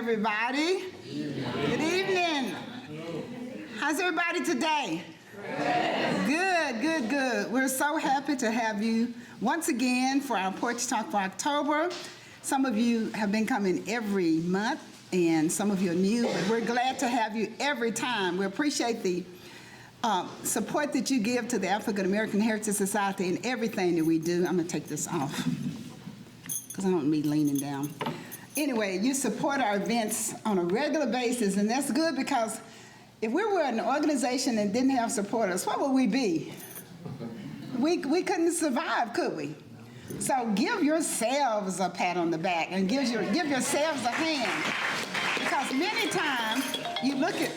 everybody. Good evening. How's everybody today? Good. We're so happy to have you once again for our Porch Talk for October. Some of you have been coming every month, and some of you are new, but we're glad to have you every time. We appreciate the support that you give to the African American Heritage Society and everything that we do. I'm going to take this off because I don't want me leaning down. Anyway, you support our events on a regular basis, and that's good because if we were an organization and didn't have supporters, what would we be? We couldn't survive, could we? So give yourselves a pat on the back and give yourselves a hand, because many times you look at,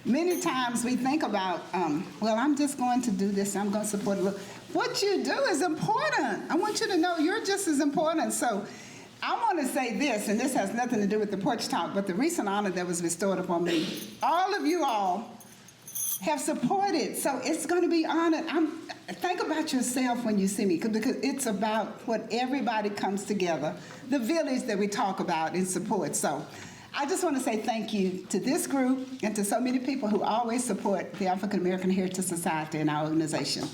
many times we think about, well, I'm just going to do this, I'm going to support it. What you do is important. I want you to know you're just as important. So I want to say this, and this has nothing to do with the Porch Talk, but the recent honor that was bestowed upon me. All of you all have supported, so it's going to be honored. Think about yourself when you see me, because it's about what everybody comes together, the village that we talk about in support. So I just want to say thank you to this group and to so many people who always support the African American Heritage Society and our organization.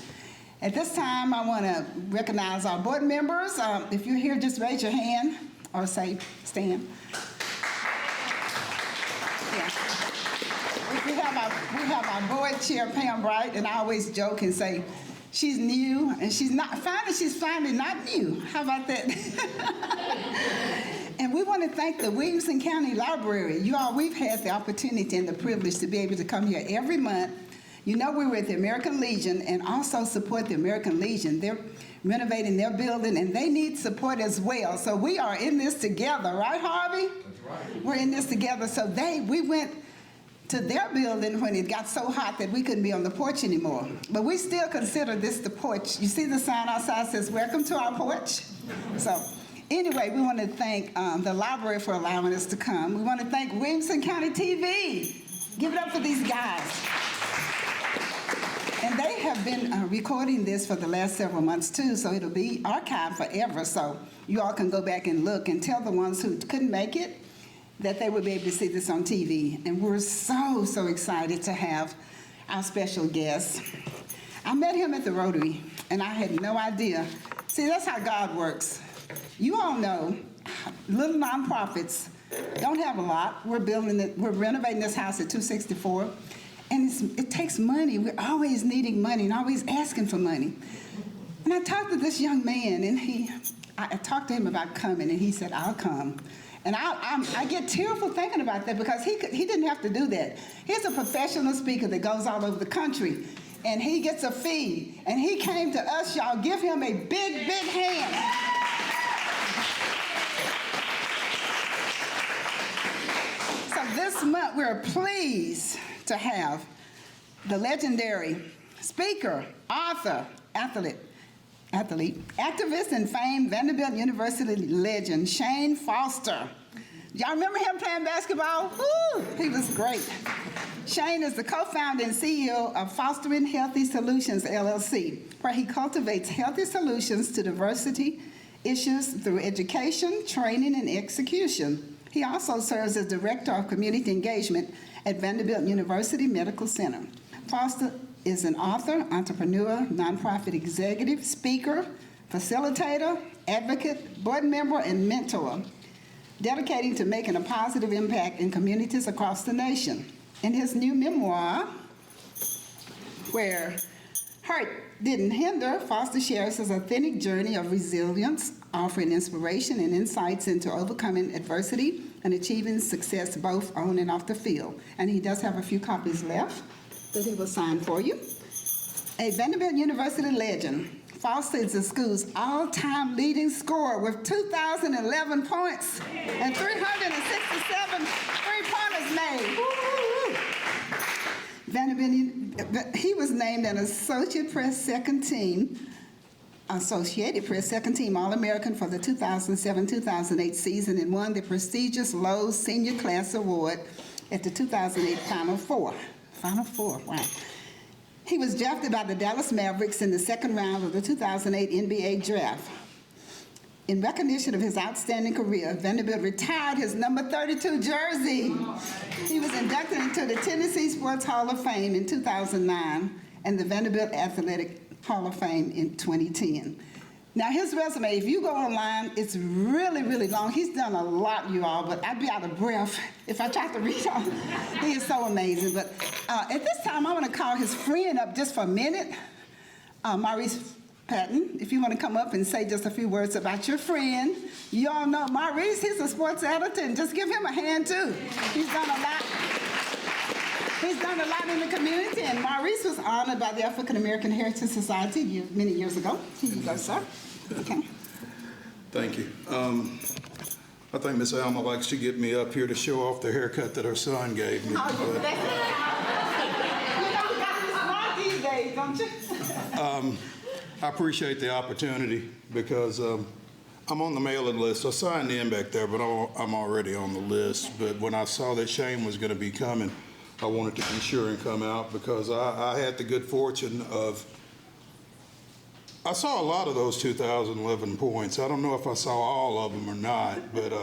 At this time, I want to recognize our board members. If you're here, just raise your hand or say stand. Yeah. We have our board chair, Pam Bright, and I always joke and say she's new, and she's finally not new. How about that? And we want to thank the Williamson County Library. You all, we've had the opportunity and the privilege to be able to come here every month. You know, we were at the American Legion and also support the American Legion. They're renovating their building, and they need support as well. So we are in this together, right, Harvey? That's right. We're in this together. So we went to their building when it got so hot that we couldn't be on the porch anymore. But we still consider this the porch. You see the sign outside that says, "Welcome to our porch." So anyway, we want to thank the library for allowing us to come. We want to thank Williamson County TV. Give it up for these guys. And they have been recording this for the last several months too, so it'll be archived forever. So you all can go back and look and tell the ones who couldn't make it that they would be able to see this on TV. And we're so excited to have our special guest. I met him at the Rotary, and I had no idea. See, that's how God works. You all know, little nonprofits don't have a lot. We're renovating this house at 264, and it takes money. We're always needing money and always asking for money. And I talked to this young man, and I talked to him about coming, and he said, "I'll come." And I get tearful thinking about that, because he didn't have to do that. He's a professional speaker that goes all over the country, and he gets a fee. And he came to us, y'all. Give him a big hand. So this month, we're pleased to have the legendary speaker, author, athlete, activist and famed Vanderbilt University legend, Shan Foster. Y'all remember him playing basketball? Woo, he was great. Shan is the co-founder and CEO of Fostering Healthy Solutions, LLC, where he cultivates healthy solutions to diversity issues through education, training, and execution. He also serves as Director of Community Engagement at Vanderbilt University Medical Center. Foster is an author, entrepreneur, nonprofit executive, speaker, facilitator, advocate, board member, and mentor, dedicating to making a positive impact in communities across the nation. In his new memoir, Where Hurt Didn't Hinder, Foster shares his authentic journey of resilience, offering inspiration and insights into overcoming adversity and achieving success both on and off the field. And he does have a few copies left that he will sign for you. A Vanderbilt University legend, Foster is the school's all-time leading scorer with 2,011 points and 367 three-pointers made. Vanderbilt, he was named an Associated Press second team All-American for the 2007-2008 season and won the prestigious Lowe's Senior Class Award at the 2008 Final Four. Wow. He was drafted by the Dallas Mavericks in the second round of the 2008 NBA draft. In recognition of his outstanding career, Vanderbilt retired his number 32 jersey. He was inducted into the Tennessee Sports Hall of Fame in 2009 and the Vanderbilt Athletic Hall of Fame in 2010. Now his resume, if you go online, it's really, really long. He's done a lot, you all, but I'd be out of breath if I tried to read all. He is so amazing. But at this time, I want to call his friend up just for a minute, Maurice Patton, if you want to come up and say just a few words about your friend. You all know Maurice, he's a sports editor, and just give him a hand too. He's done a lot. He's done a lot in the community, and Maurice was honored by the African American Heritage Society many years ago. Here you go, sir. Okay. Thank you. I think Miss Alma likes to get me up here to show off the haircut that her son gave me. Oh, you know, you got to be smart these days, don't you? I appreciate the opportunity because I'm on the mailing list. I signed in back there, but I'm already on the list. But when I saw that Shane was going to be coming, I wanted to be sure and come out because I had the good fortune of, I saw a lot of those 2011 points. I don't know if I saw all of them or not, but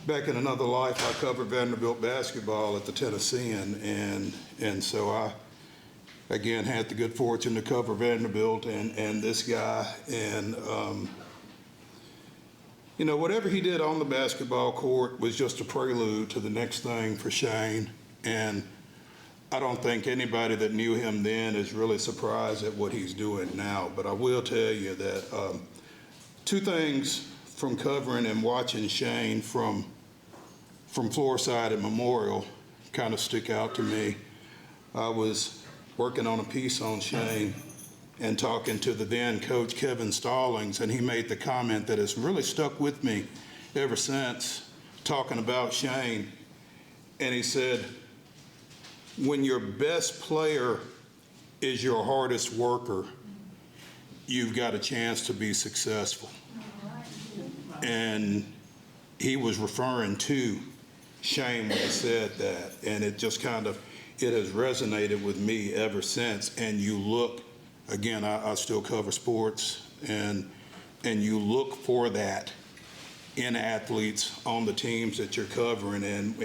back in another life, I covered Vanderbilt basketball at the Tennessean, and so I, again, had the good fortune to cover Vanderbilt and this guy. And, you know, whatever he did on the basketball court was just a prelude to the next thing for Shane. And I don't think anybody that knew him then is really surprised at what he's doing now. But I will tell you that two things from covering and watching Shane from Floorside and Memorial kind of stick out to me. I was working on a piece on Shane and talking to the then coach Kevin Stallings, and he made the comment that has really stuck with me ever since, talking about Shane. And he said, when your best player is your hardest worker, you've got a chance to be successful. And he was referring to Shane when he said that, and it just kind of, it has resonated with me ever since. And you look, again, I still cover sports, and you look for that in athletes on the teams that you're covering. And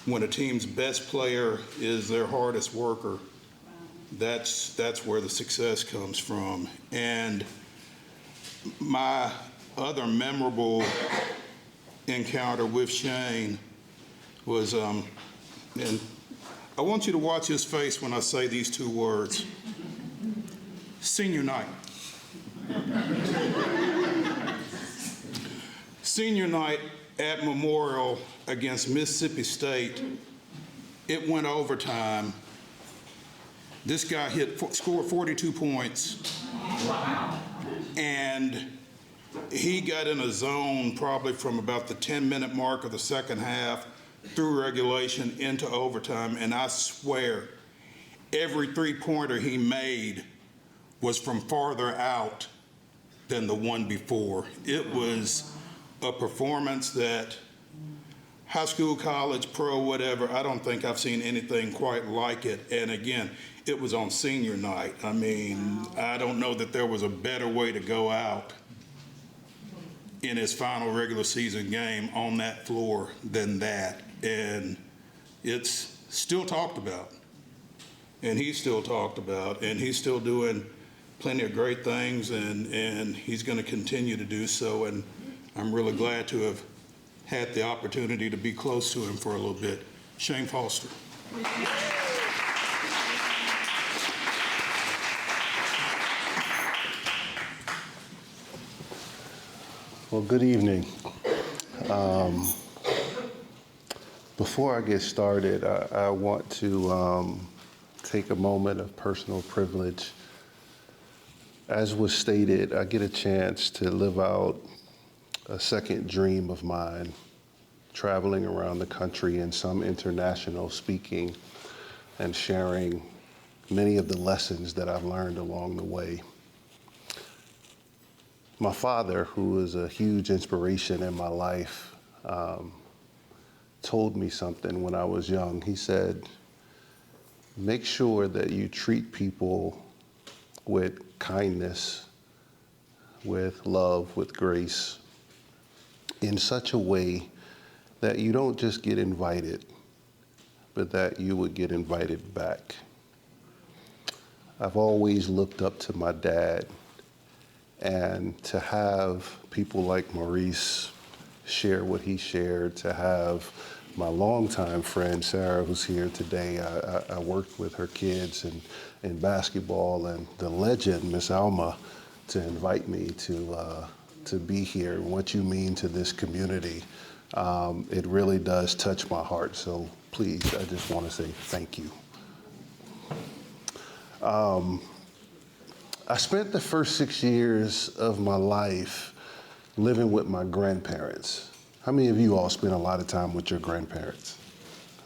when a team's best player is their hardest worker, that's where the success comes from. And my other memorable encounter with Shane was, and I want you to watch his face when I say these two words, senior night. Senior night at Memorial against Mississippi State, it went overtime. This guy scored 42 points. Wow. And he got in a zone probably from about the 10-minute mark of the second half through regulation into overtime, and I swear every three-pointer he made was from farther out than the one before. It was a performance that high school, college, pro, whatever, I don't think I've seen anything quite like it. And again, it was on senior night. I mean, I don't know that there was a better way to go out in his final regular season game on that floor than that. And it's still talked about. And he's still talked about. And he's still doing plenty of great things, and he's going to continue to do so. And I'm really glad to have had the opportunity to be close to him for a little bit. Shane Foster. Well, good evening. Before I get started, I want to take a moment of personal privilege. As was stated, I get a chance to live out a second dream of mine, traveling around the country and some international speaking and sharing many of the lessons that I've learned along the way. My father, who is a huge inspiration in my life, told me something when I was young. He said, make sure that you treat people with kindness, with love, with grace, in such a way that you don't just get invited, but that you would get invited back. I've always looked up to my dad, and to have people like Maurice share what he shared, to have my longtime friend Sarah, who's here today. I worked with her kids in basketball, and the legend, Miss Alma, to invite me to be here. What you mean to this community, it really does touch my heart. So please, I just want to say thank you. I spent the first 6 years of my life living with my grandparents. How many of you all spend a lot of time with your grandparents,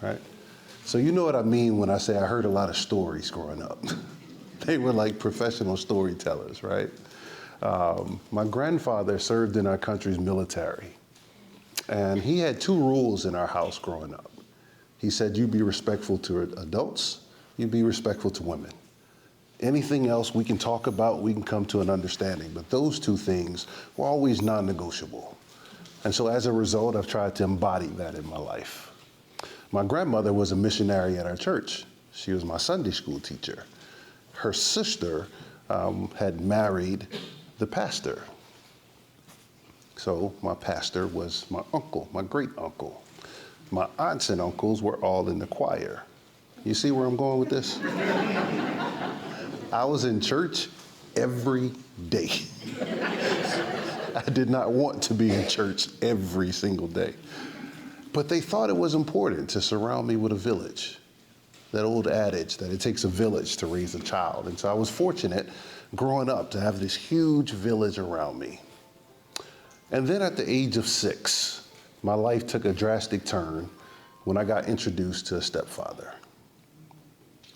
right? So you know what I mean when I say I heard a lot of stories growing up. They were like professional storytellers, right? My grandfather served in our country's military, and he had 2 rules in our house growing up. He said, you be respectful to adults, you be respectful to women. Anything else we can talk about, we can come to an understanding. But those 2 things were always non-negotiable. And so as a result, I've tried to embody that in my life. My grandmother was a missionary at our church. She was my Sunday school teacher. Her sister had married the pastor. So my pastor was my uncle, my great uncle. My aunts and uncles were all in the choir. You see where I'm going with this? I was in church every day. I did not want to be in church every single day. But they thought it was important to surround me with a village. That old adage that it takes a village to raise a child. And so I was fortunate growing up to have this huge village around me. And then at the age of 6, my life took a drastic turn when I got introduced to a stepfather.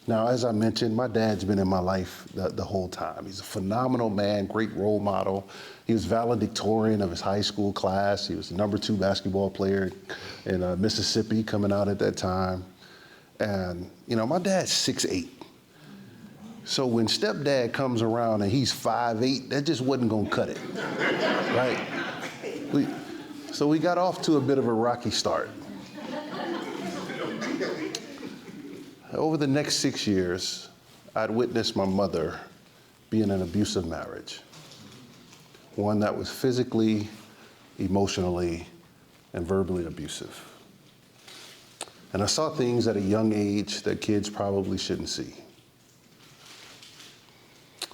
Now, as I mentioned, my dad's been in my life the whole time. He's a phenomenal man, great role model. He was valedictorian of his high school class. He was the number 2 basketball player in Mississippi coming out at that time. And, you know, my dad's 6'8". So when stepdad comes around and he's 5'8", that just wasn't going to cut it, right? So we got off to a bit of a rocky start. Over the next 6 years, I'd witnessed my mother be in an abusive marriage, one that was physically, emotionally, and verbally abusive. And I saw things at a young age that kids probably shouldn't see.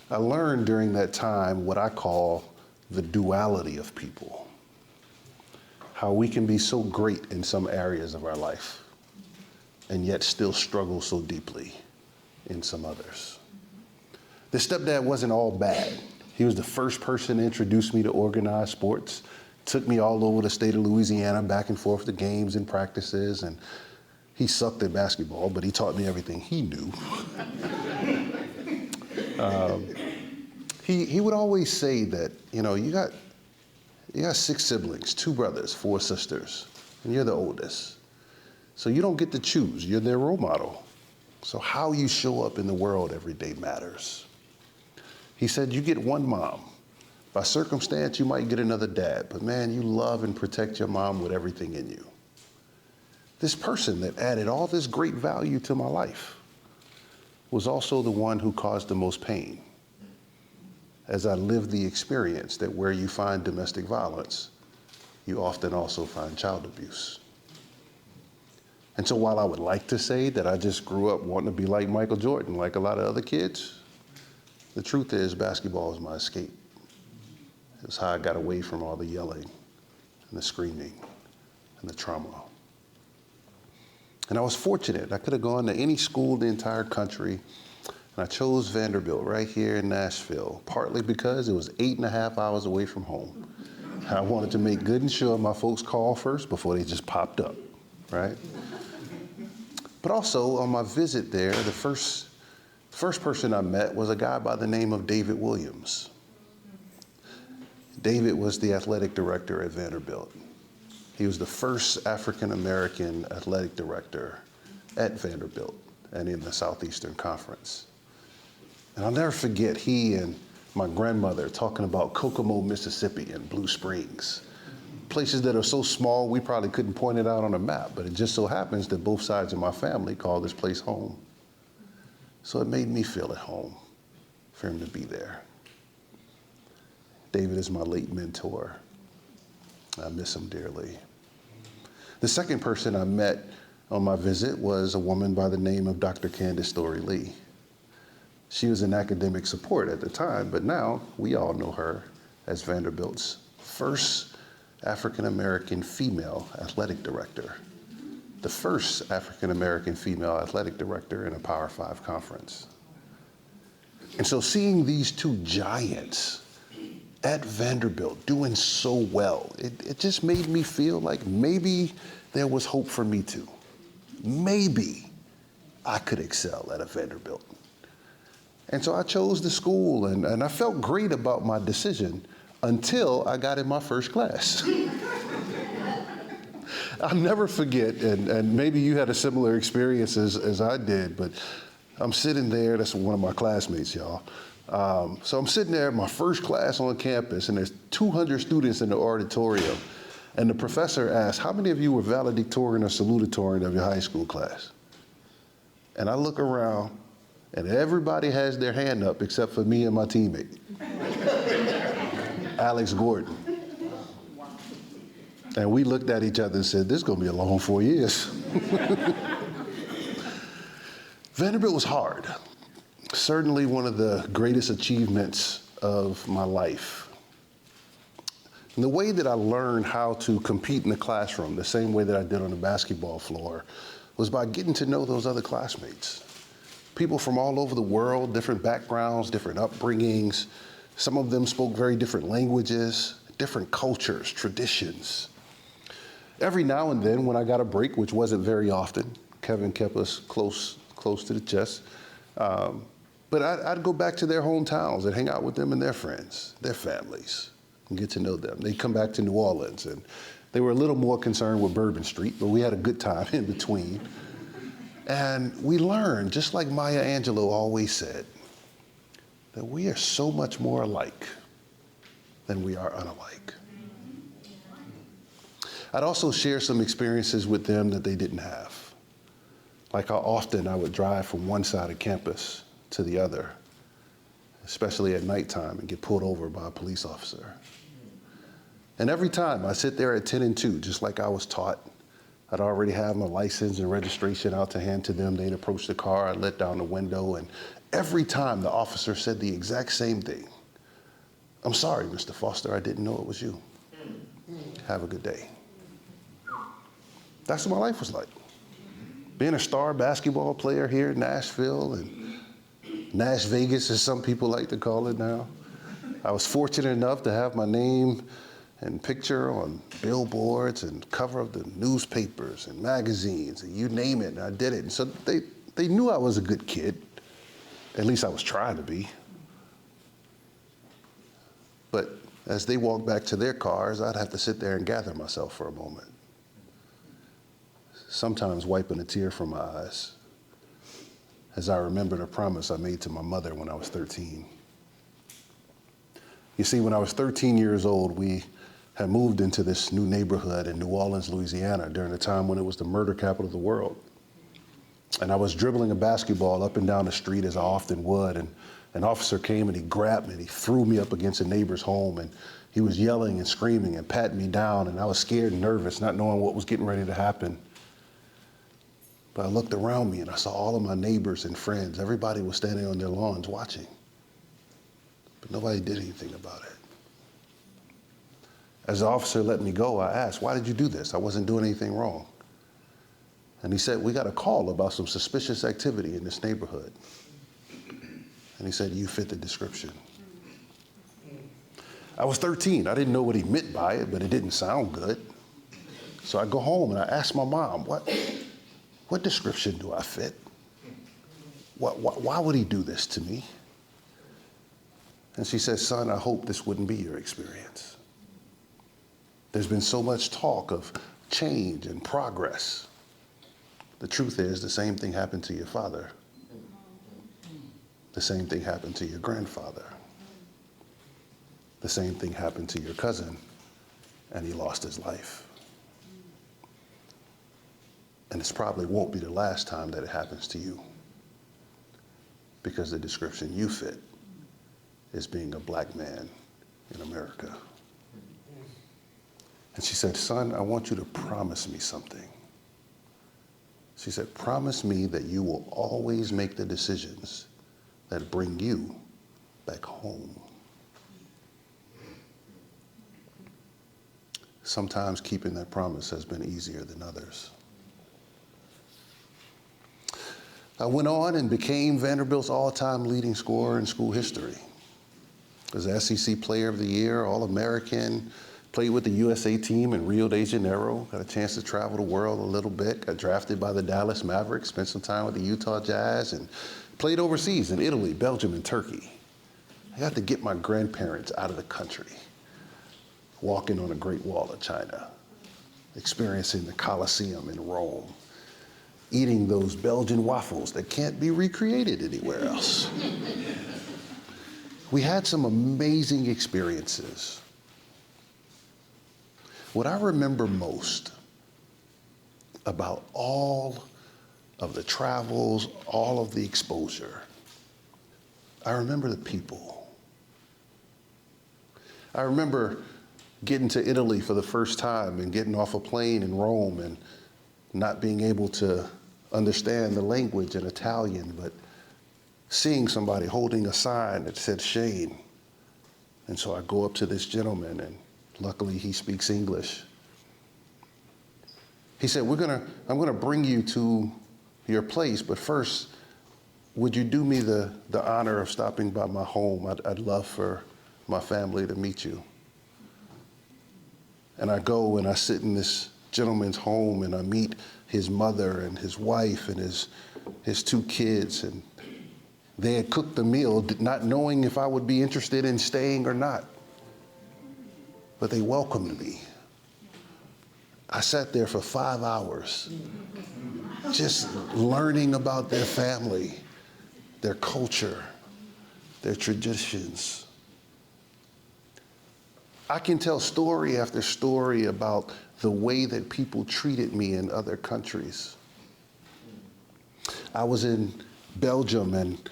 I learned during that time what I call the duality of people, how we can be so great in some areas of our life and yet still struggle so deeply in some others. The stepdad wasn't all bad. He was the first person to introduce me to organized sports, took me all over the state of Louisiana, back and forth to games and practices, and he sucked at basketball, but he taught me everything he knew. He would always say that, you know, you got 6 siblings, 2 brothers, 4 sisters, and you're the oldest. So you don't get to choose. You're their role model. So how you show up in the world every day matters. He said, you get one mom. By circumstance, you might get another dad, but man, you love and protect your mom with everything in you. This person that added all this great value to my life was also the one who caused the most pain, as I lived the experience that where you find domestic violence, you often also find child abuse. And so while I would like to say that I just grew up wanting to be like Michael Jordan, like a lot of other kids, the truth is basketball was my escape. It was how I got away from all the yelling and the screaming and the trauma. And I was fortunate. I could have gone to any school in the entire country, and I chose Vanderbilt right here in Nashville, partly because it was 8.5 hours away from home. I wanted to make good and sure my folks called first before they just popped up, right? But also on my visit there, the first person I met was a guy by the name of David Williams. David was the athletic director at Vanderbilt. He was the first African-American athletic director at Vanderbilt and in the Southeastern Conference. And I'll never forget, he and my grandmother talking about Kokomo, Mississippi and Blue Springs. Places that are so small we probably couldn't point it out on a map, but it just so happens that both sides of my family call this place home. So it made me feel at home for him to be there. David is my late mentor. I miss him dearly. The second person I met on my visit was a woman by the name of Dr. Candace Story Lee. She was in academic support at the time, but now we all know her as Vanderbilt's first African-American female athletic director, the first African-American female athletic director in a Power 5 conference. And so seeing these two giants at Vanderbilt doing so well, it just made me feel like maybe there was hope for me too. Maybe I could excel at a Vanderbilt. And so I chose the school, and I felt great about my decision until I got in my first class. I'll never forget, and maybe you had a similar experience as I did, but I'm sitting there, that's one of my classmates, y'all. So I'm sitting there, my first class on campus, and there's 200 students in the auditorium. And the professor asked, how many of you were valedictorian or salutatorian of your high school class? And I look around, and everybody has their hand up except for me and my teammate, Alex Gordon. And we looked at each other and said, this is gonna be a long 4 years. Vanderbilt was hard. Certainly one of the greatest achievements of my life. And the way that I learned how to compete in the classroom, the same way that I did on the basketball floor, was by getting to know those other classmates. People from all over the world, different backgrounds, different upbringings. Some of them spoke very different languages, different cultures, traditions. Every now and then when I got a break, which wasn't very often, Kevin kept us close to the chest, but I'd go back to their hometowns and hang out with them and their friends, their families, and get to know them. They'd come back to New Orleans, and they were a little more concerned with Bourbon Street, but we had a good time in between. And we learned, just like Maya Angelou always said, that we are so much more alike than we are unalike. I'd also share some experiences with them that they didn't have. Like how often I would drive from one side of campus to the other, especially at nighttime, and get pulled over by a police officer. And every time I sit there at 10 and 2, just like I was taught. I'd already have my license and registration out to hand to them. They'd approach the car, I'd let down the window, and every time the officer said the exact same thing. I'm sorry, Mr. Foster, I didn't know it was you. Have a good day. That's what my life was like. Being a star basketball player here in Nashville, and Nash Vegas, as some people like to call it now. I was fortunate enough to have my name and picture on billboards and cover of the newspapers and magazines, and you name it, and I did it. And so they knew I was a good kid. At least I was trying to be. But as they walked back to their cars, I'd have to sit there and gather myself for a moment. Sometimes wiping a tear from my eyes as I remembered a promise I made to my mother when I was 13. You see, when I was 13 years old, we had moved into this new neighborhood in New Orleans, Louisiana, during a time when it was the murder capital of the world. And I was dribbling a basketball up and down the street, as I often would, and an officer came and he grabbed me and he threw me up against a neighbor's home, and he was yelling and screaming and patting me down, and I was scared and nervous, not knowing what was getting ready to happen. But I looked around me and I saw all of my neighbors and friends. Everybody was standing on their lawns watching, but nobody did anything about it. As the officer let me go, I asked, why did you do this? I wasn't doing anything wrong. And he said, we got a call about some suspicious activity in this neighborhood. And he said, you fit the description. I was 13. I didn't know what he meant by it, but it didn't sound good. So I go home and I ask my mom, what description do I fit? Why would he do this to me? And she says, son, I hope this wouldn't be your experience. There's been so much talk of change and progress. The truth is, the same thing happened to your father. The same thing happened to your grandfather. the same thing happened to your cousin and he lost his life. And this probably won't be the last time that it happens to you, because the description you fit is being a black man in America. And she said, son, I want you to promise me something. She said, promise me that you will always make the decisions that bring you back home. Sometimes keeping that promise has been easier than others. I went on and became Vanderbilt's all-time leading scorer in school history. Was SEC Player of the Year, All-American, played with the USA team in Rio de Janeiro, got a chance to travel the world a little bit, got drafted by the Dallas Mavericks, spent some time with the Utah Jazz, and played overseas in Italy, Belgium, and Turkey. I got to get my grandparents out of the country, walking on the Great Wall of China, experiencing the Colosseum in Rome, eating those Belgian waffles that can't be recreated anywhere else. We had some amazing experiences. What I remember most about all of the travels, all of the exposure, I remember the people. I remember getting to Italy for the first time and getting off a plane in Rome and not being able to understand the language in Italian, but seeing somebody holding a sign that said Shan. And so I go up to this gentleman, and luckily he speaks English. He said, I'm gonna bring you to your place, but first, would you do me the honor of stopping by my home? I'd love for my family to meet you. And I go and I sit in this gentleman's home and I meet his mother and his wife and his two kids, and they had cooked the meal, not knowing if I would be interested in staying or not. But they welcomed me. I sat there for 5 hours, just learning about their family, their culture, their traditions. I can tell story after story about the way that people treated me in other countries. I was in Belgium and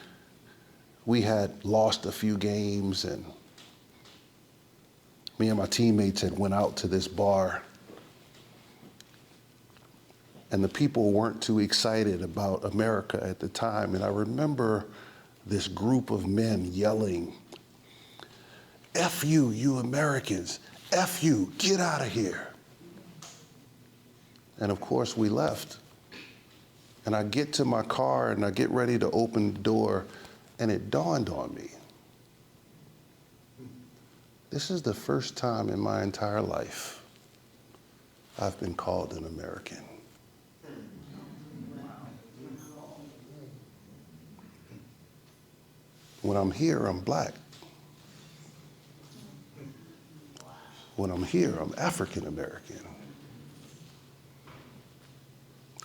we had lost a few games, and me and my teammates had went out to this bar, and the people weren't too excited about America at the time. And I remember this group of men yelling, F you, you Americans, F you, get out of here. And of course we left. And I get to my car and I get ready to open the door, and it dawned on me. This is the first time in my entire life I've been called an American. When I'm here, I'm black. When I'm here, I'm African American.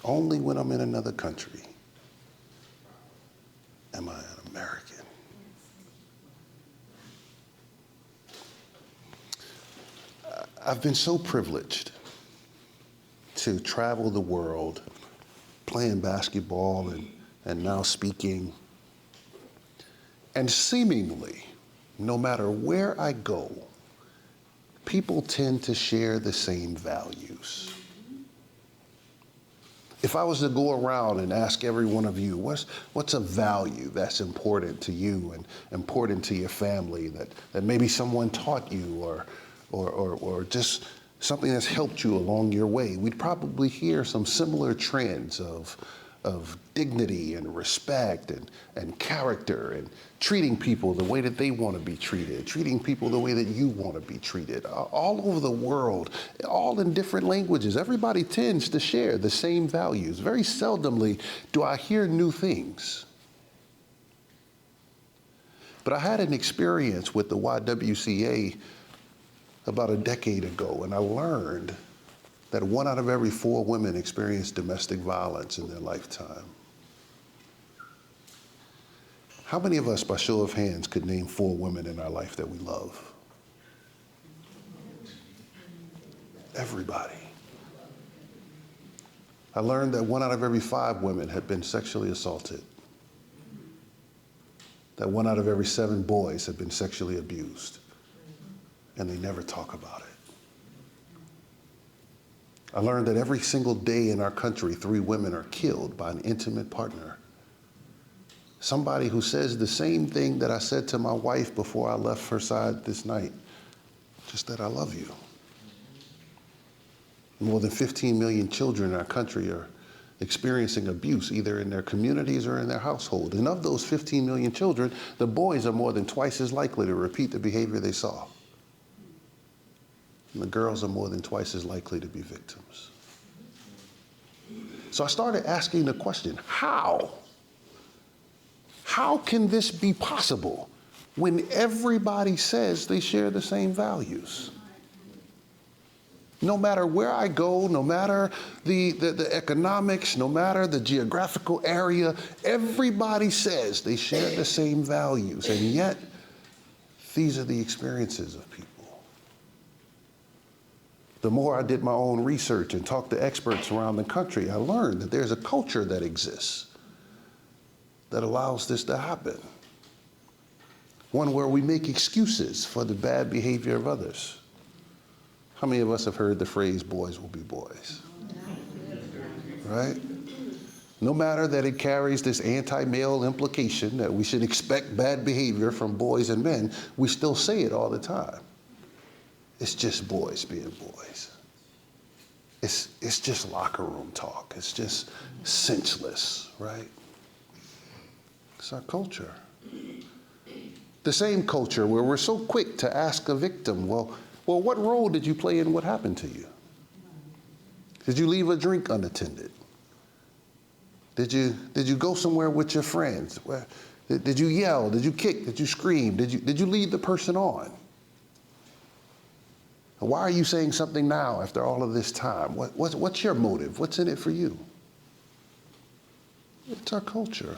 Only when I'm in another country am I an American. I've been so privileged to travel the world, playing basketball and now speaking. And seemingly, no matter where I go, people tend to share the same values. If I was to go around and ask every one of you, what's a value that's important to you and important to your family that maybe someone taught you or just something that's helped you along your way, we'd probably hear some similar trends of dignity and respect and character and treating people the way that they want to be treated, treating people the way that you want to be treated. All over the world, all in different languages, everybody tends to share the same values. Very seldomly do I hear new things. But I had an experience with the YWCA about a decade ago, and I learned that 1 out of every 4 women experience domestic violence in their lifetime. How many of us, by show of hands, could name 4 women in our life that we love? everybody. I learned that 1 out of every 5 women had been sexually assaulted, that 1 out of every 7 boys had been sexually abused, and they never talk about it. I learned that every single day in our country, 3 women are killed by an intimate partner. Somebody who says the same thing that I said to my wife before I left her side this night, just that I love you. More than 15 million children in our country are experiencing abuse, either in their communities or in their household. And of those 15 million children, the boys are more than twice as likely to repeat the behavior they saw. And the girls are more than twice as likely to be victims. So I started asking the question, how? How can this be possible when everybody says they share the same values? No matter where I go, no matter the economics, no matter the geographical area, everybody says they share the same values, and yet these are the experiences of people. The more I did my own research and talked to experts around the country, I learned that there's a culture that exists that allows this to happen. One where we make excuses for the bad behavior of others. How many of us have heard the phrase, boys will be boys? Right? No matter that it carries this anti-male implication that we should expect bad behavior from boys and men, we still say it all the time. It's just boys being boys. It's just locker room talk. It's just senseless, right? It's our culture. The same culture where we're so quick to ask a victim, well, what role did you play in what happened to you? Did you leave a drink unattended? Did you go somewhere with your friends? Did you yell? Did you kick? Did you scream? Did you lead the person on? Why are you saying something now after all of this time? What's your motive? What's in it for you? It's our culture.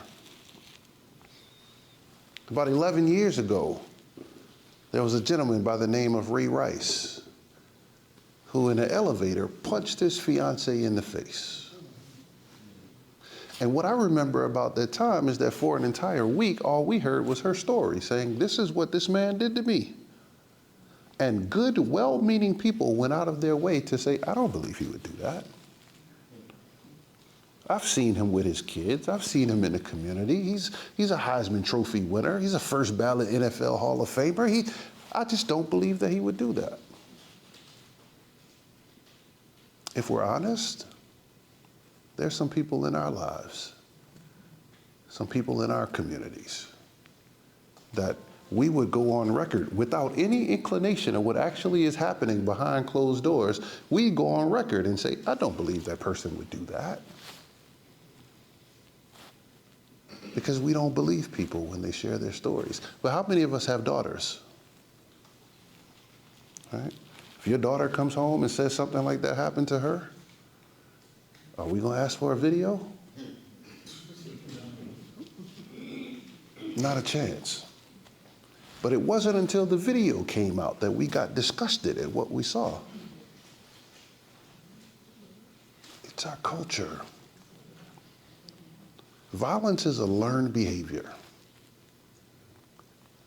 About 11 years ago, there was a gentleman by the name of Ray Rice who in an elevator punched his fiancée in the face. And what I remember about that time is that for an entire week, all we heard was her story saying, this is what this man did to me. And good, well-meaning people went out of their way to say, I don't believe he would do that. I've seen him with his kids. I've seen him in the community. He's a Heisman Trophy winner. He's a first ballot NFL Hall of Famer. I just don't believe that he would do that. If we're honest, there's some people in our lives, some people in our communities that we would go on record without any inclination of what actually is happening behind closed doors. We go on record and say, I don't believe that person would do that. Because we don't believe people when they share their stories. But how many of us have daughters? Right? If your daughter comes home and says something like that happened to her, are we going to ask for a video? Not a chance. But it wasn't until the video came out that we got disgusted at what we saw. It's our culture. Violence is a learned behavior.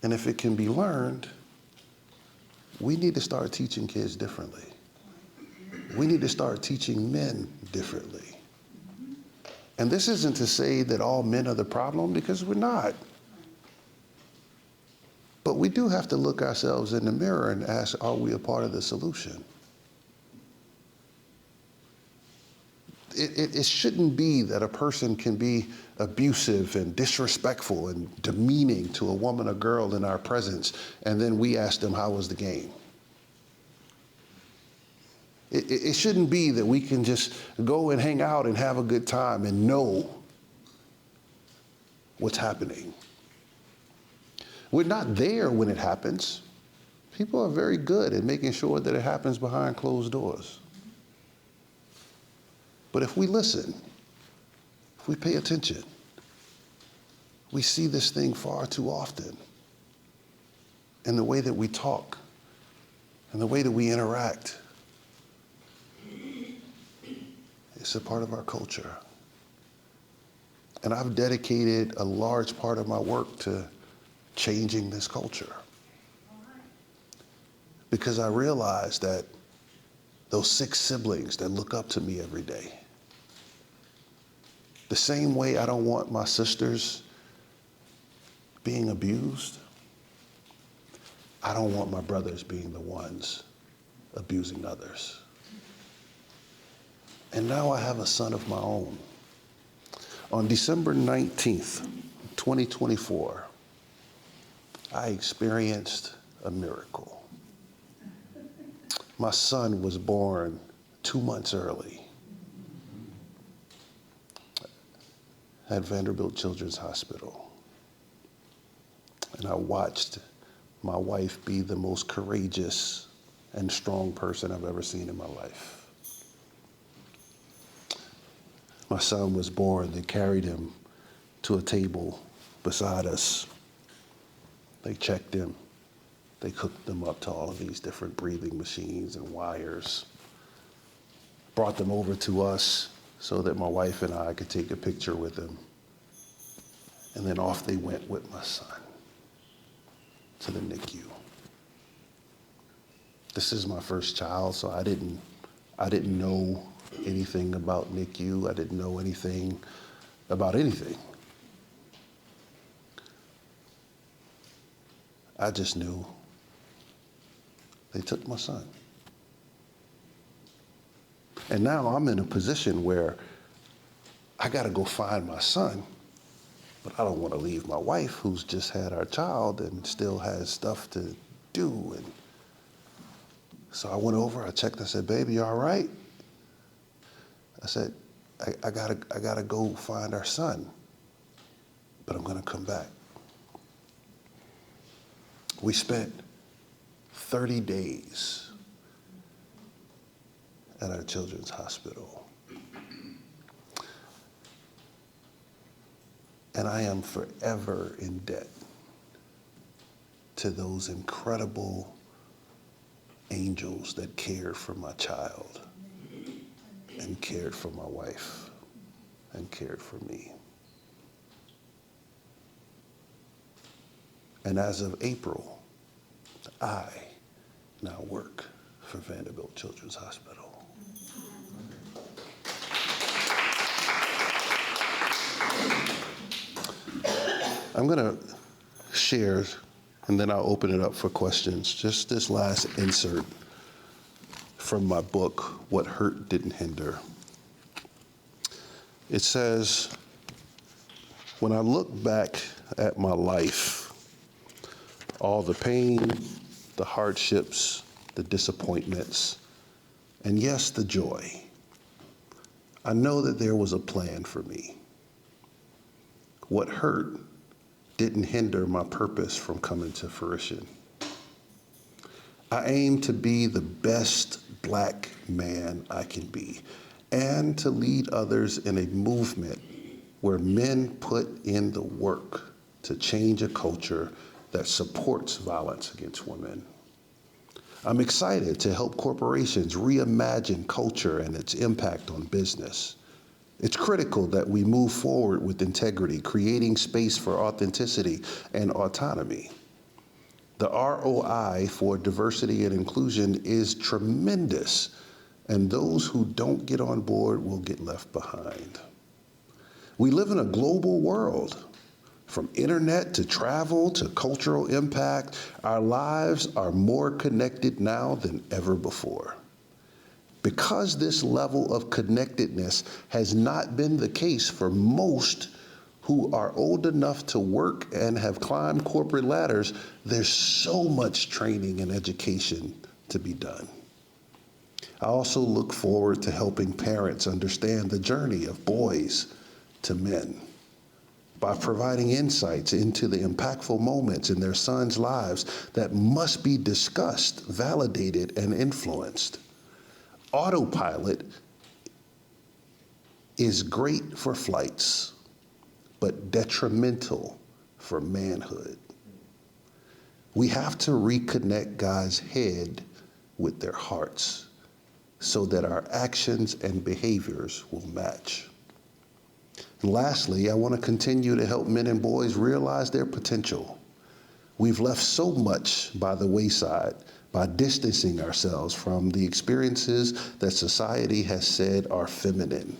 And if it can be learned, we need to start teaching kids differently. We need to start teaching men differently. And this isn't to say that all men are the problem, because we're not. But we do have to look ourselves in the mirror and ask, are we a part of the solution? It shouldn't be that a person can be abusive and disrespectful and demeaning to a woman or girl in our presence, and then we ask them, how was the game? It shouldn't be that we can just go and hang out and have a good time and know what's happening. We're not there when it happens. People are very good at making sure that it happens behind closed doors. But if we listen, if we pay attention, we see this thing far too often in the way that we talk and the way that we interact. It's a part of our culture. And I've dedicated a large part of my work to changing this culture. Because I realize that those 6 siblings that look up to me every day, the same way I don't want my sisters being abused, I don't want my brothers being the ones abusing others. And now I have a son of my own. On December 19th, 2024, I experienced a miracle. My son was born 2 months early at Vanderbilt Children's Hospital. And I watched my wife be the most courageous and strong person I've ever seen in my life. My son was born. They carried him to a table beside us. They checked him. They hooked him up to all of these different breathing machines and wires. Brought them over to us so that my wife and I could take a picture with him. And then off they went with my son to the NICU. This is my first child, so I didn't know anything about NICU. I didn't know anything about anything. I just knew they took my son. And now I'm in a position where I got to go find my son, but I don't want to leave my wife who's just had our child and still has stuff to do. And so I went over, I checked, I said, "Baby, you all right?" I said, I gotta go find our son, but I'm gonna come back. We spent 30 days at our children's hospital. And I am forever in debt to those incredible angels that cared for my child and cared for my wife and cared for me. And as of April, I now work for Vanderbilt Children's Hospital. I'm going to share, and then I'll open it up for questions, just this last insert from my book, What Hurt Didn't Hinder. It says, when I look back at my life, all the pain, the hardships, the disappointments, and yes, the joy, I know that there was a plan for me. What hurt didn't hinder my purpose from coming to fruition. I aim to be the best Black man I can be, and to lead others in a movement where men put in the work to change a culture that supports violence against women. I'm excited to help corporations reimagine culture and its impact on business. It's critical that we move forward with integrity, creating space for authenticity and autonomy. The ROI for diversity and inclusion is tremendous, and those who don't get on board will get left behind. We live in a global world. From internet to travel to cultural impact, our lives are more connected now than ever before. Because this level of connectedness has not been the case for most who are old enough to work and have climbed corporate ladders, there's so much training and education to be done. I also look forward to helping parents understand the journey of boys to men by providing insights into the impactful moments in their sons' lives that must be discussed, validated, and influenced. Autopilot is great for flights, but detrimental for manhood. We have to reconnect guys' head with their hearts so that our actions and behaviors will match. And lastly, I want to continue to help men and boys realize their potential. We've left so much by the wayside by distancing ourselves from the experiences that society has said are feminine.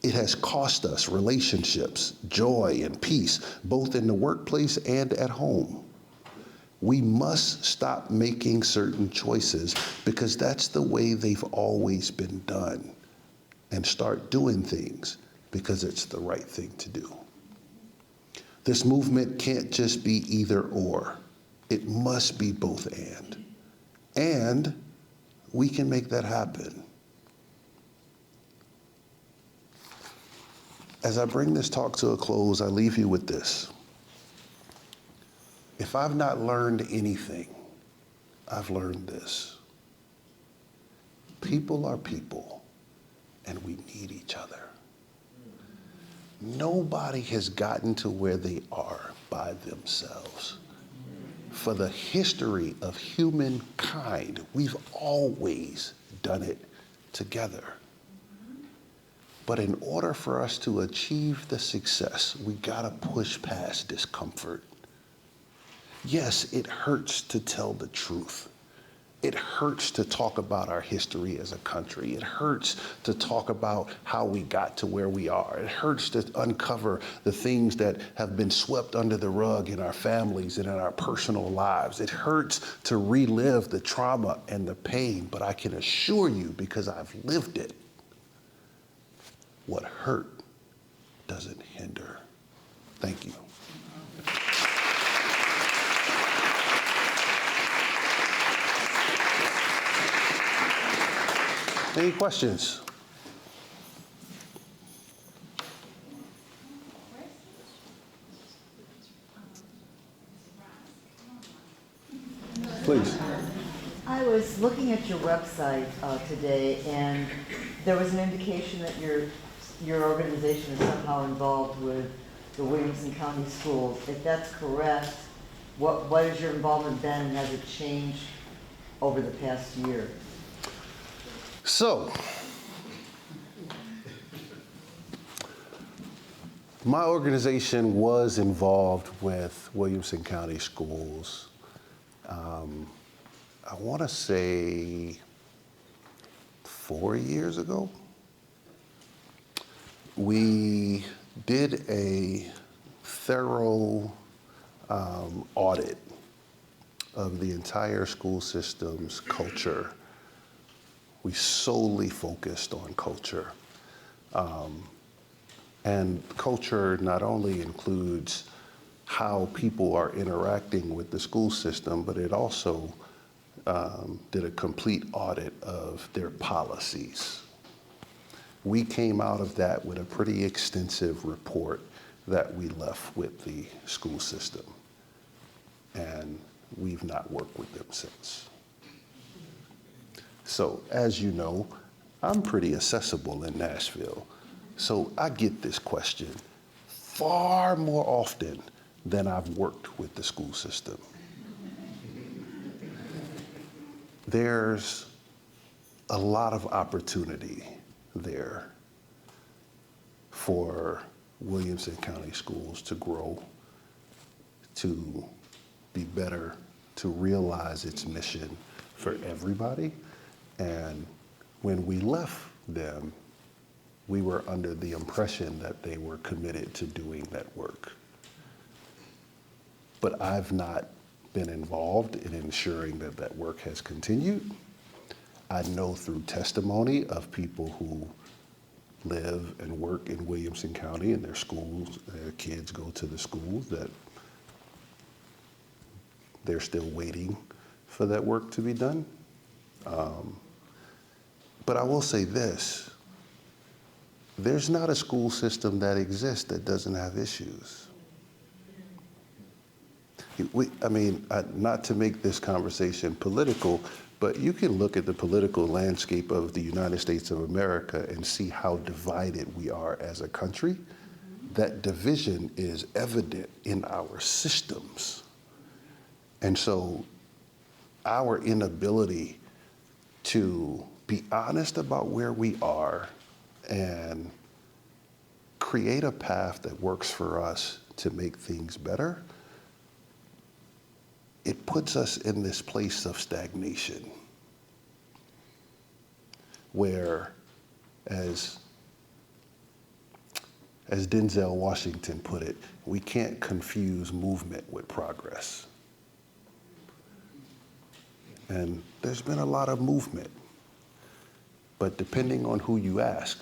It has cost us relationships, joy, and peace, both in the workplace and at home. We must stop making certain choices because that's the way they've always been done, and start doing things because it's the right thing to do. This movement can't just be either or. It must be both and. And we can make that happen. As I bring this talk to a close, I leave you with this. If I've not learned anything, I've learned this. People are people, and we need each other. Nobody has gotten to where they are by themselves. For the history of humankind, we've always done it together. But in order for us to achieve the success, we gotta push past discomfort. Yes, it hurts to tell the truth. It hurts to talk about our history as a country. It hurts to talk about how we got to where we are. It hurts to uncover the things that have been swept under the rug in our families and in our personal lives. It hurts to relive the trauma and the pain, but I can assure you, because I've lived it, what hurt doesn't hinder. Thank you. Any questions? Please. I was looking at your website today, and there was an indication that your organization is somehow involved with the Williamson County Schools. If that's correct, what has your involvement been, and has it changed over the past year? So, my organization was involved with Williamson County Schools. I want to say 4 years ago. We did a thorough audit of the entire school system's culture. We solely focused on culture. And culture not only includes how people are interacting with the school system, but it also did a complete audit of their policies. We came out of that with a pretty extensive report that we left with the school system. And we've not worked with them since. So, as you know, I'm pretty accessible in Nashville. So I get this question far more often than I've worked with the school system. There's a lot of opportunity there for Williamson County Schools to grow, to be better, to realize its mission for everybody. And when we left them, we were under the impression that they were committed to doing that work. But I've not been involved in ensuring that that work has continued. I know through testimony of people who live and work in Williamson County, and their schools, their kids go to the schools, that they're still waiting for that work to be done. But I will say this, there's not a school system that exists that doesn't have issues. Not to make this conversation political, but you can look at the political landscape of the United States of America and see how divided we are as a country. That division is evident in our systems. And so our inability to be honest about where we are and create a path that works for us to make things better, it puts us in this place of stagnation where, as Denzel Washington put it, we can't confuse movement with progress. And there's been a lot of movement, but depending on who you ask,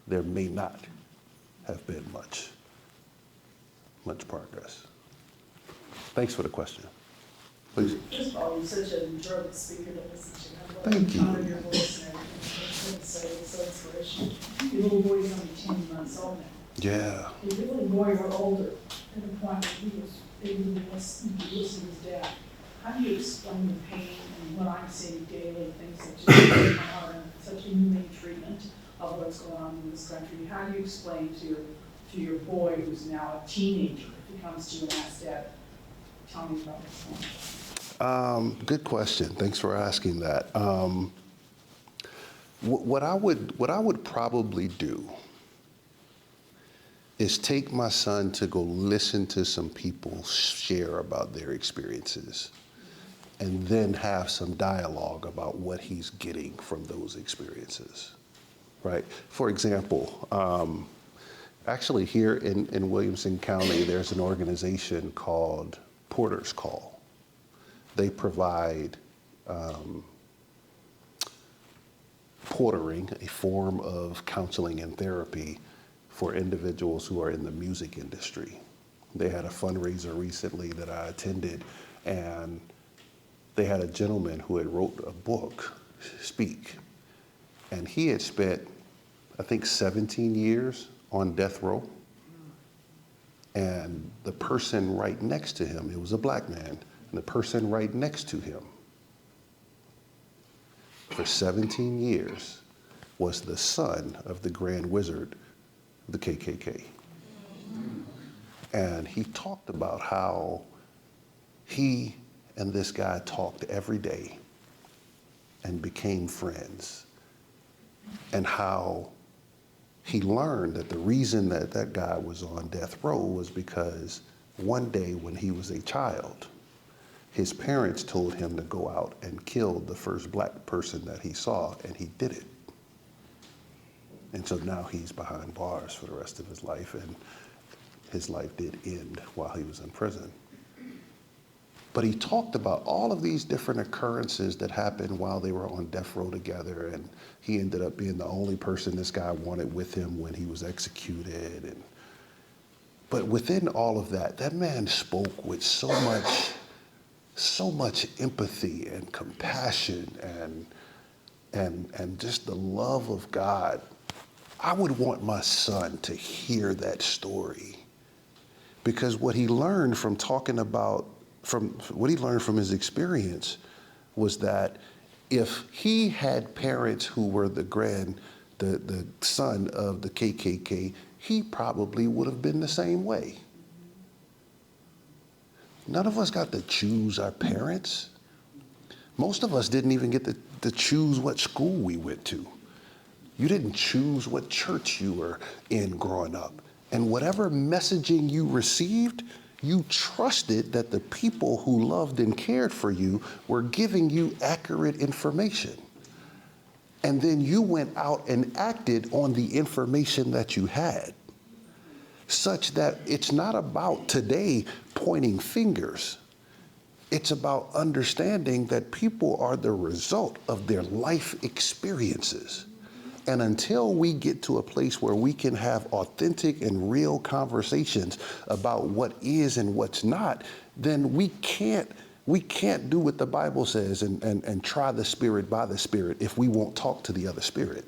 there may not have been much progress. Thanks for the question. Please. First of all, you're such an enjoyable speaker to listen to. Thank you. I love your voice and everything. So it's so inspirational. Your little boy is only 10 months old now. Yeah. Your little boy were older to the point where he was able to listen to his dad. How do you explain the pain and what I'm seeing daily, things that just are such inhumane treatment of what's going on in this country? How do you explain to your boy who's now a teenager, if he comes to you and asks Dad, tell me about this? Good question. Thanks for asking that. What I would probably do is take my son to go listen to some people share about their experiences, and then have some dialogue about what he's getting from those experiences, right? For example, actually here in Williamson County, there's an organization called Porter's Call. They provide portering, a form of counseling and therapy for individuals who are in the music industry. They had a fundraiser recently that I attended, and they had a gentleman who had wrote a book, Speak, and he had spent, I think, 17 years on death row. And the person right next to him, it was a black man, and the person right next to him for 17 years was the son of the Grand Wizard of the KKK. And he talked about how he and this guy talked every day and became friends, and how he learned that the reason that that guy was on death row was because one day when he was a child, his parents told him to go out and kill the first black person that he saw, and he did it. And so now he's behind bars for the rest of his life, and his life did end while he was in prison. But he talked about all of these different occurrences that happened while they were on death row together, and he ended up being the only person this guy wanted with him when he was executed. But within all of that, that man spoke with so much empathy and compassion and just the love of God. I would want my son to hear that story, because what he learned from what he learned from his experience was that if he had parents who were the son of the KKK, he probably would have been the same way. None of us got to choose our parents. Most of us didn't even get to choose what school we went to. You didn't choose what church you were in growing up. And whatever messaging you received, you trusted that the people who loved and cared for you were giving you accurate information. And then you went out and acted on the information that you had, such that it's not about today pointing fingers. It's about understanding that people are the result of their life experiences. And until we get to a place where we can have authentic and real conversations about what is and what's not, then we can't do what the Bible says and try the Spirit by the Spirit if we won't talk to the other spirit,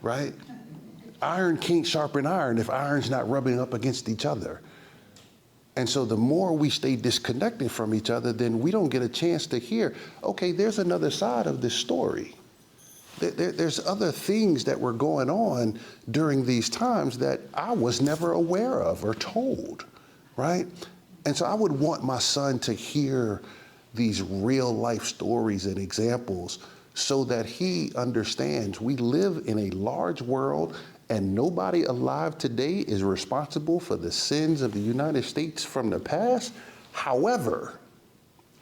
right? Iron can't sharpen iron if iron's not rubbing up against each other. And so the more we stay disconnected from each other, then we don't get a chance to hear, okay, there's another side of this story. There's other things that were going on during these times that I was never aware of or told, right? And so I would want my son to hear these real life stories and examples so that he understands we live in a large world and nobody alive today is responsible for the sins of the United States from the past. However,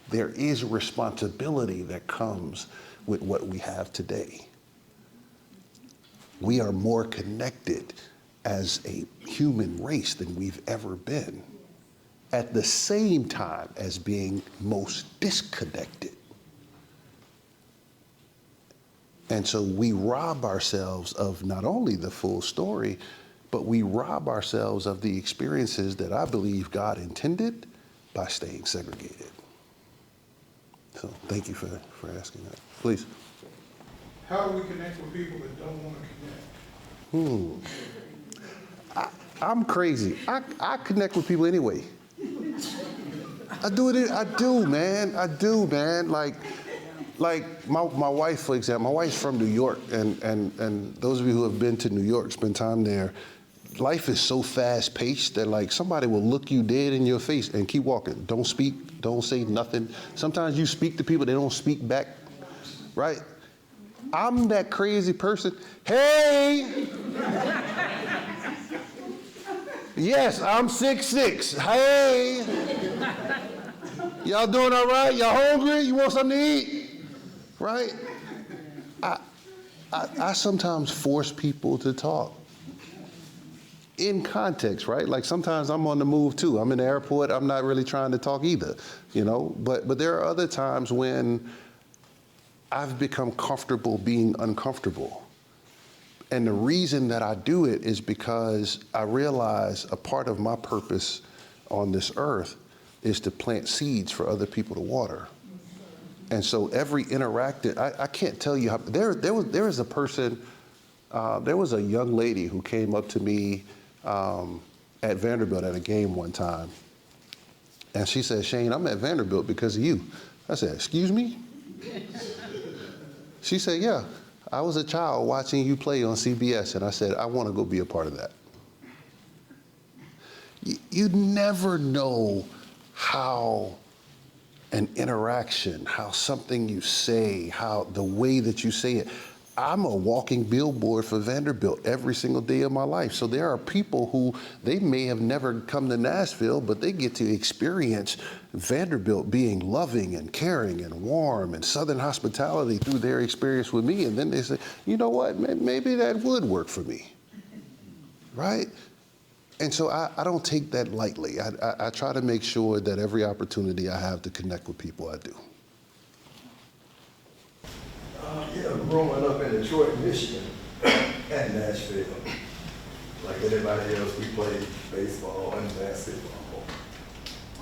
there is responsibility that comes with what we have today. We are more connected as a human race than we've ever been, at the same time as being most disconnected. And so we rob ourselves of not only the full story, but we rob ourselves of the experiences that I believe God intended by staying segregated. So thank you for asking that. Please. How do we connect with people that don't want to connect? I'm crazy. I connect with people anyway. I do, man. Like my wife, for example, my wife's from New York, and those of you who have been to New York, spend time there, life is so fast paced that like somebody will look you dead in your face and keep walking. Don't speak, don't say nothing. Sometimes you speak to people, they don't speak back, right? I'm that crazy person. Hey! Yes, I'm 6'6". Hey! Y'all doing all right? Y'all hungry? You want something to eat? Right? I sometimes force people to talk. In context, right? Like sometimes I'm on the move too. I'm in the airport, I'm not really trying to talk either, you know? But there are other times when I've become comfortable being uncomfortable. And the reason that I do it is because I realize a part of my purpose on this earth is to plant seeds for other people to water. And so every interactive, I can't tell you how, there was a person, there was a young lady who came up to me at Vanderbilt at a game one time. And she said, Shane, I'm at Vanderbilt because of you. I said, excuse me? She said, yeah, I was a child watching you play on CBS. And I said, I want to go be a part of that. You never know how an interaction, how something you say, how the way that you say it. I'm a walking billboard for Vanderbilt every single day of my life. So there are people who, they may have never come to Nashville, but they get to experience Vanderbilt being loving and caring and warm and Southern hospitality through their experience with me. And then they say, you know what, maybe that would work for me, right? And so I don't take that lightly. I try to make sure that every opportunity I have to connect with people, I do. Yeah, growing up in Detroit, Michigan, and Nashville, like anybody else, we played baseball and basketball.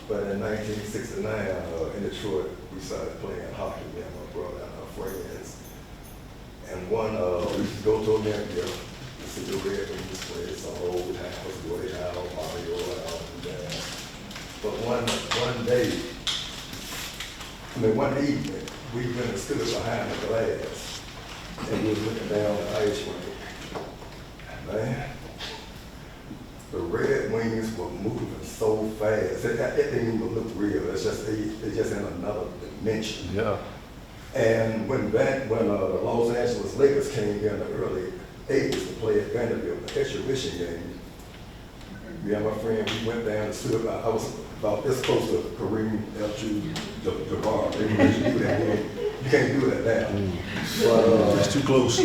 But in 1969, in Detroit, we started playing hockey, me and my brother and our friends. And one, we used to go to Olympia, see the Red Wings play, some old house, Woody Howe, Mario, and that. But one evening, we went and stood behind the glass, and we were looking down the ice rink. Man, the Red Wings were moving so fast. It didn't even look real. It's just in another dimension. Yeah. And when the Los Angeles Lakers came here in the early 80s to play at Vanderbilt, the exhibition game, me and my friend, we went down and stood by. I was about this close to Kareem Jabbar. They would let you do that game. You can't do that now. But It's too close.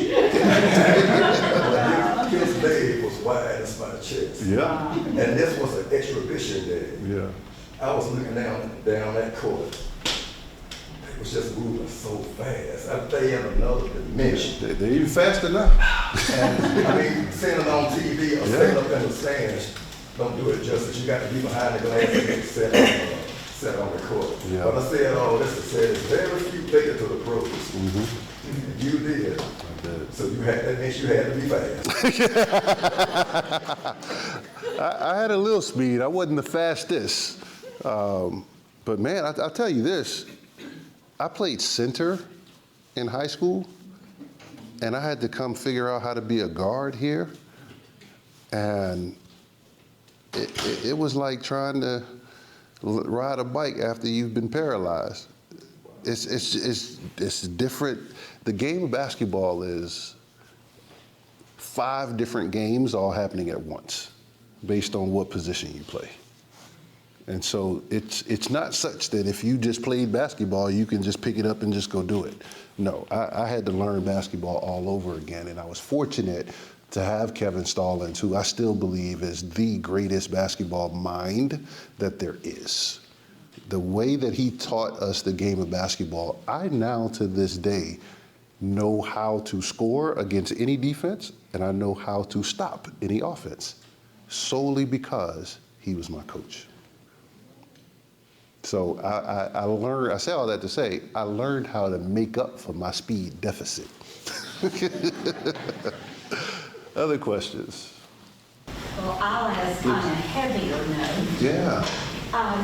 his leg was wide as my chest. Yeah. And this was an exhibition day. Yeah. I was looking down that court. It was just moving so fast. I stay in another dimension. They're even faster now. And I mean, seeing it on TV or sitting up in the stands don't do it justice. You got to be behind the glass and set on the court. Yeah. But I said all this to say, very few make it to the pros. Mm-hmm. You did. I did. So that means you had to be fast. I had a little speed. I wasn't the fastest. But man, I'll tell you this. I played center in high school, and I had to come figure out how to be a guard here. And it was like trying to ride a bike after you've been paralyzed. It's different. The game of basketball is 5 different games all happening at once, based on what position you play. And so it's not such that if you just played basketball, you can just pick it up and just go do it. No, I had to learn basketball all over again, and I was fortunate to have Kevin Stallings, who I still believe is the greatest basketball mind that there is. The way that he taught us the game of basketball, I now to this day know how to score against any defense, and I know how to stop any offense, solely because he was my coach. So I learned, I say all that to say, I learned how to make up for my speed deficit. Other questions? Well, I'll ask on a heavier note. Yeah. I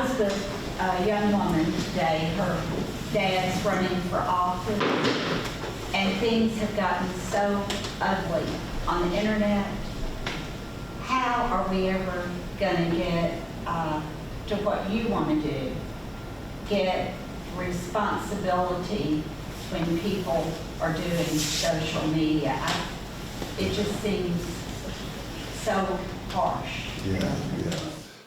was with a young woman today. Her dad's running for office, and things have gotten so ugly on the internet. How are we ever going to get to what you want to do? Get responsibility when people are doing social media. It just seems so harsh. Yeah.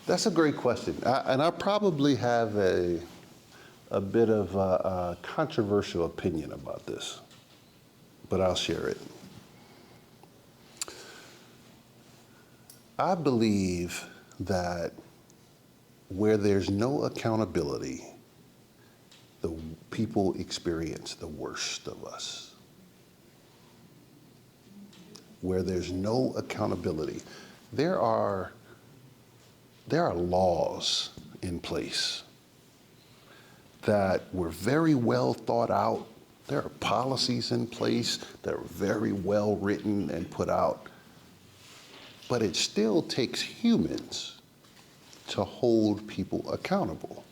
That's a great question. And I probably have a bit of a controversial opinion about this, but I'll share it. I believe that where there's no accountability, the people experience the worst of us. Where there's no accountability, there are laws in place that were very well thought out. There are policies in place that are very well written and put out. But it still takes humans to hold people accountable.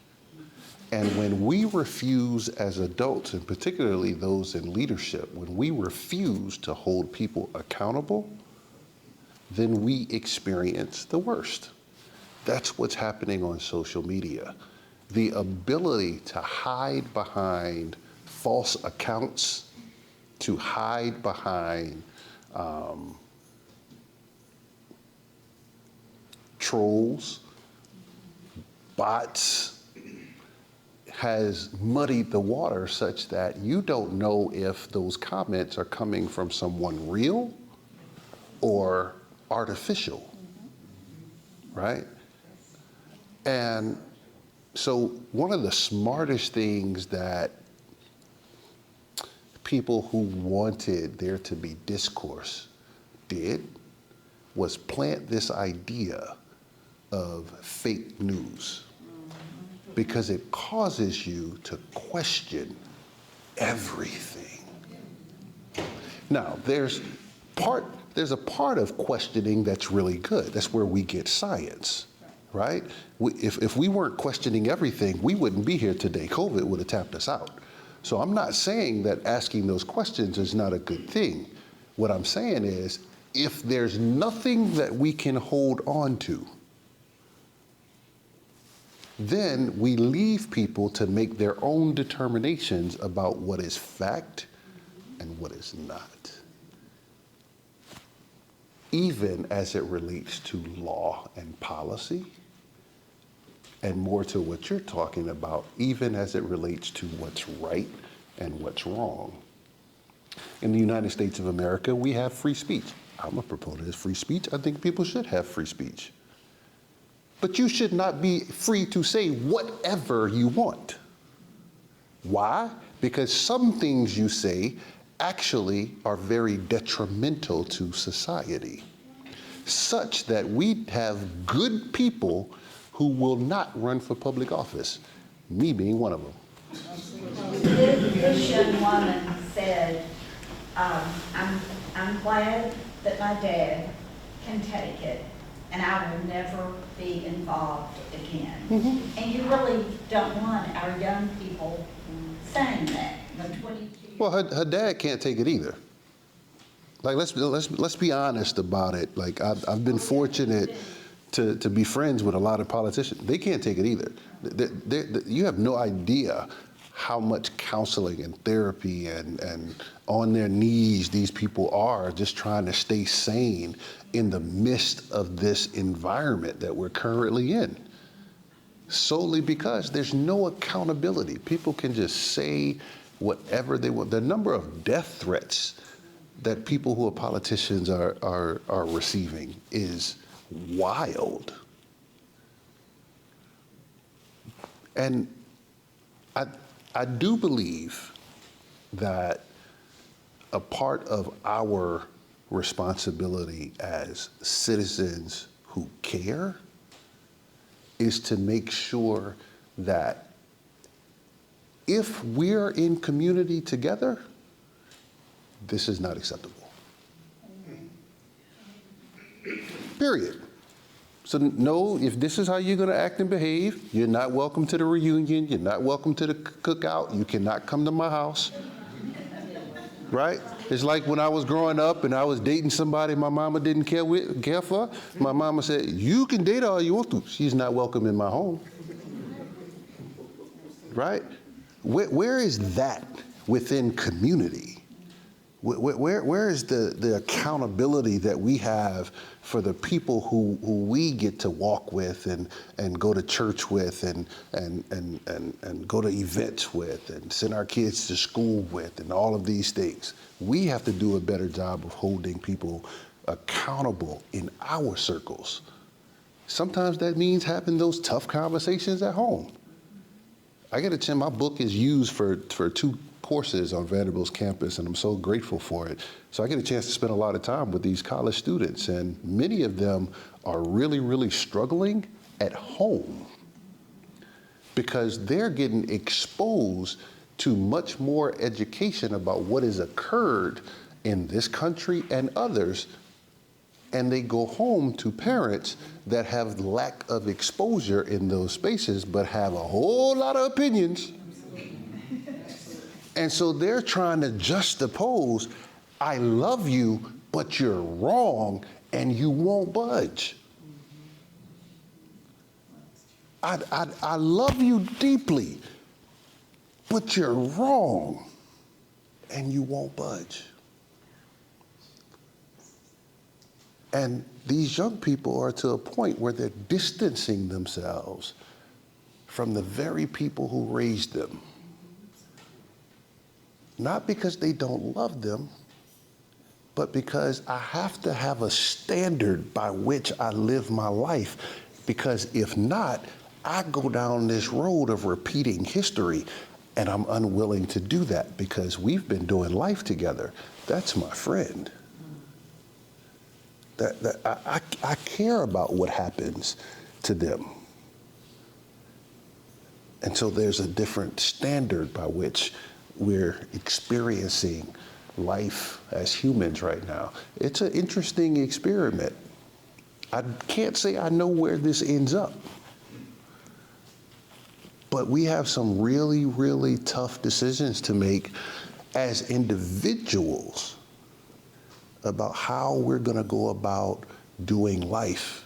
And when we refuse as adults, and particularly those in leadership, when we refuse to hold people accountable, then we experience the worst. That's what's happening on social media. The ability to hide behind false accounts, to hide behind trolls, bots, has muddied the water such that you don't know if those comments are coming from someone real or artificial, right? And so one of the smartest things that people who wanted there to be discourse did was plant this idea of fake news, because it causes you to question everything. Now, there's a part of questioning that's really good. That's where we get science, right? If we weren't questioning everything, we wouldn't be here today. COVID would have tapped us out. So I'm not saying that asking those questions is not a good thing. What I'm saying is, if there's nothing that we can hold on to, then we leave people to make their own determinations about what is fact and what is not, even as it relates to law and policy, and more to what you're talking about, even as it relates to what's right and what's wrong. In the United States of America, we have free speech. I'm a proponent of free speech. I think people should have free speech. But you should not be free to say whatever you want. Why? Because some things you say actually are very detrimental to society, such that we have good people who will not run for public office, me being one of them. This young woman said, I'm glad that my dad can take it, and I will never be involved again. Mm-hmm. And you really don't want our young people saying that. Well, her dad can't take it either. Like, let's be honest about it. Like, I've been fortunate to be friends with a lot of politicians. They can't take it either. You have no idea how much counseling and therapy and on their knees these people are just trying to stay sane in the midst of this environment that we're currently in. Solely because there's no accountability. People can just say whatever they want. The number of death threats that people who are politicians are receiving is wild. And I do believe that a part of our responsibility as citizens who care is to make sure that if we're in community together, this is not acceptable. Period. So no, if this is how you're gonna act and behave, you're not welcome to the reunion, you're not welcome to the cookout, you cannot come to my house, right? It's like when I was growing up and I was dating somebody my mama didn't care for, my mama said, you can date all you want to, she's not welcome in my home, right? Where is that within community? Where is the accountability that we have for the people who we get to walk with and go to church with and go to events with and send our kids to school with and all of these things? We have to do a better job of holding people accountable in our circles. Sometimes that means having those tough conversations at home. I get a chance, my book is used for 2 courses on Vanderbilt's campus, and I'm so grateful for it. So I get a chance to spend a lot of time with these college students, and many of them are really, really struggling at home because they're getting exposed to much more education about what has occurred in this country and others, and they go home to parents that have lack of exposure in those spaces but have a whole lot of opinions. And so they're trying to juxtapose, I love you, but you're wrong, and you won't budge. I love you deeply, but you're wrong, and you won't budge. And these young people are to a point where they're distancing themselves from the very people who raised them. Not because they don't love them, but because I have to have a standard by which I live my life. Because if not, I go down this road of repeating history, and I'm unwilling to do that because we've been doing life together. That's my friend. I care about what happens to them. And so there's a different standard by which we're experiencing life as humans right now. It's an interesting experiment. I can't say I know where this ends up, but we have some really, really tough decisions to make as individuals about how we're gonna go about doing life,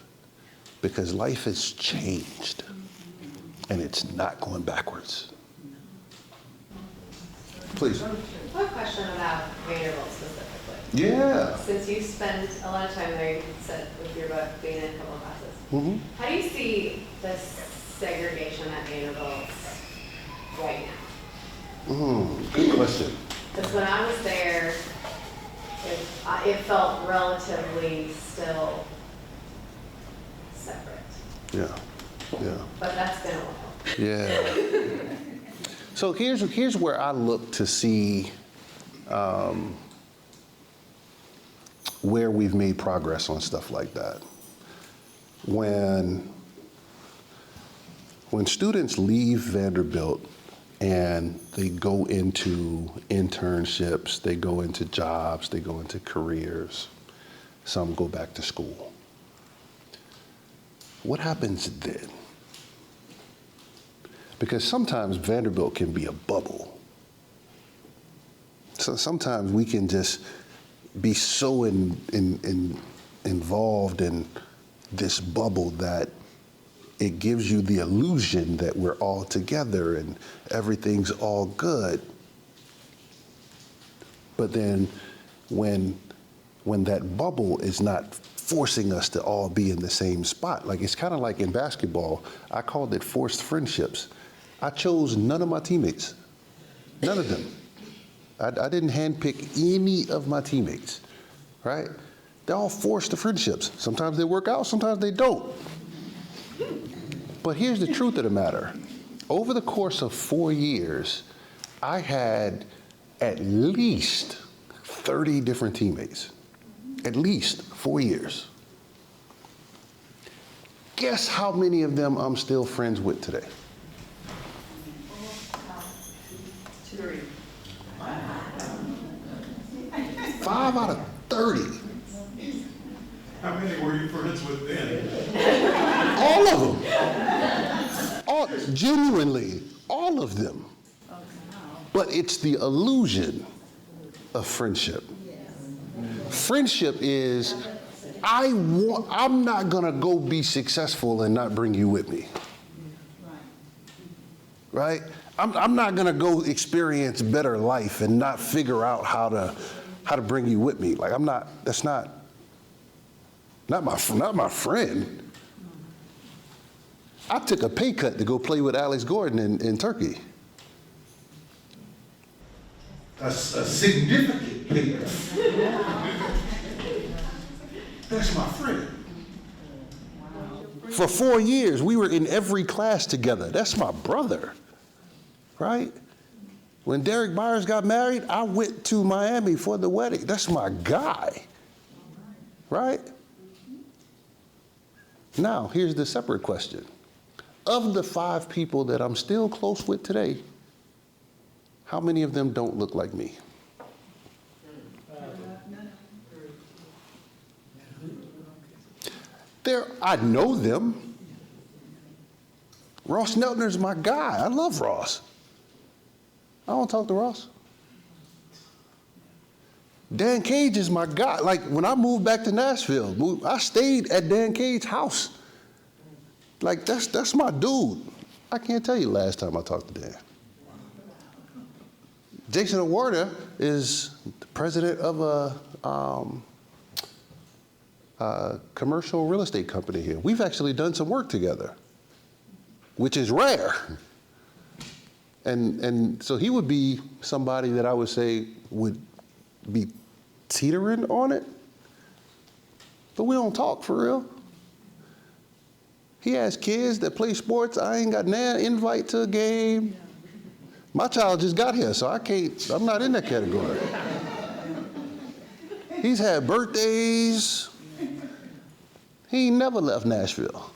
because life has changed and it's not going backwards. Please. I have a question about Vanderbilt specifically. Yeah. Since you spend a lot of time there, you said with your book being in a couple of classes. Mm-hmm. How do you see the segregation at Vanderbilt right now? Good question. Because when I was there, it felt relatively still separate. Yeah. But that's been a while. Yeah. So here's where I look to see where we've made progress on stuff like that. When students leave Vanderbilt and they go into internships, they go into jobs, they go into careers, some go back to school. What happens then? Because sometimes Vanderbilt can be a bubble. So sometimes we can just be so involved in this bubble that it gives you the illusion that we're all together and everything's all good. But then when that bubble is not forcing us to all be in the same spot, like it's kind of like in basketball, I called it forced friendships. I chose none of my teammates, none of them. I didn't handpick any of my teammates, right? They're all forced to friendships. Sometimes they work out, sometimes they don't. But here's the truth of the matter. Over the course of 4 years, I had at least 30 different teammates. At least 4 years. Guess how many of them I'm still friends with today? 3. 5 out of 30. How many were you friends with then? All of them. All, genuinely, all of them. But it's the illusion of friendship. Friendship is, I'm not gonna go be successful and not bring you with me. Right? I'm not gonna go experience better life and not figure out how to bring you with me. Like that's not my friend. I took a pay cut to go play with Alex Gordon in Turkey. A significant pay cut. That's my friend. For 4 years, we were in every class together. That's my brother, right? When Derek Byers got married, I went to Miami for the wedding. That's my guy, right? Now, here's the separate question. Of the 5 people that I'm still close with today, how many of them don't look like me? I know them. Ross Neltner's my guy. I love Ross. I don't talk to Ross. Dan Cage is my guy. Like when I moved back to Nashville, I stayed at Dan Cage's house. Like that's my dude. I can't tell you last time I talked to Dan. Jason Awarda is the president of a commercial real estate company here. We've actually done some work together, which is rare. And so he would be somebody that I would say would be teetering on it, but we don't talk for real. He has kids that play sports. I ain't got an invite to a game. My child just got here, so I'm not in that category. He's had birthdays. He ain't never left Nashville.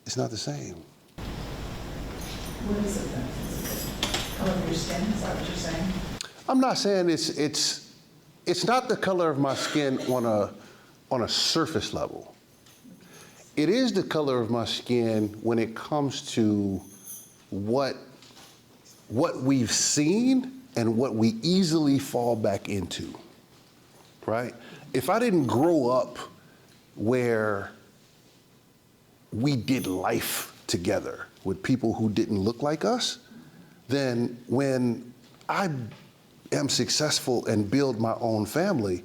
It's not the same. What is it then? Color of your skin, is that what you're saying? I'm not saying it's not the color of my skin on a surface level. It is the color of my skin when it comes to what we've seen and what we easily fall back into, right? If I didn't grow up where we did life together with people who didn't look like us, then when I am successful and build my own family,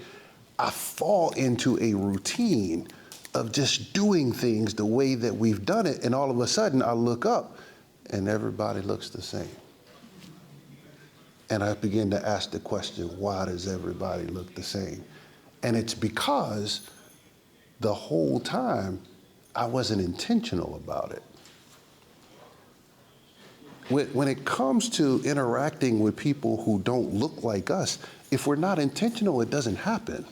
I fall into a routine of just doing things the way that we've done it, and all of a sudden I look up and everybody looks the same. And I begin to ask the question, why does everybody look the same? And it's because the whole time I wasn't intentional about it. When it comes to interacting with people who don't look like us, if we're not intentional, it doesn't happen.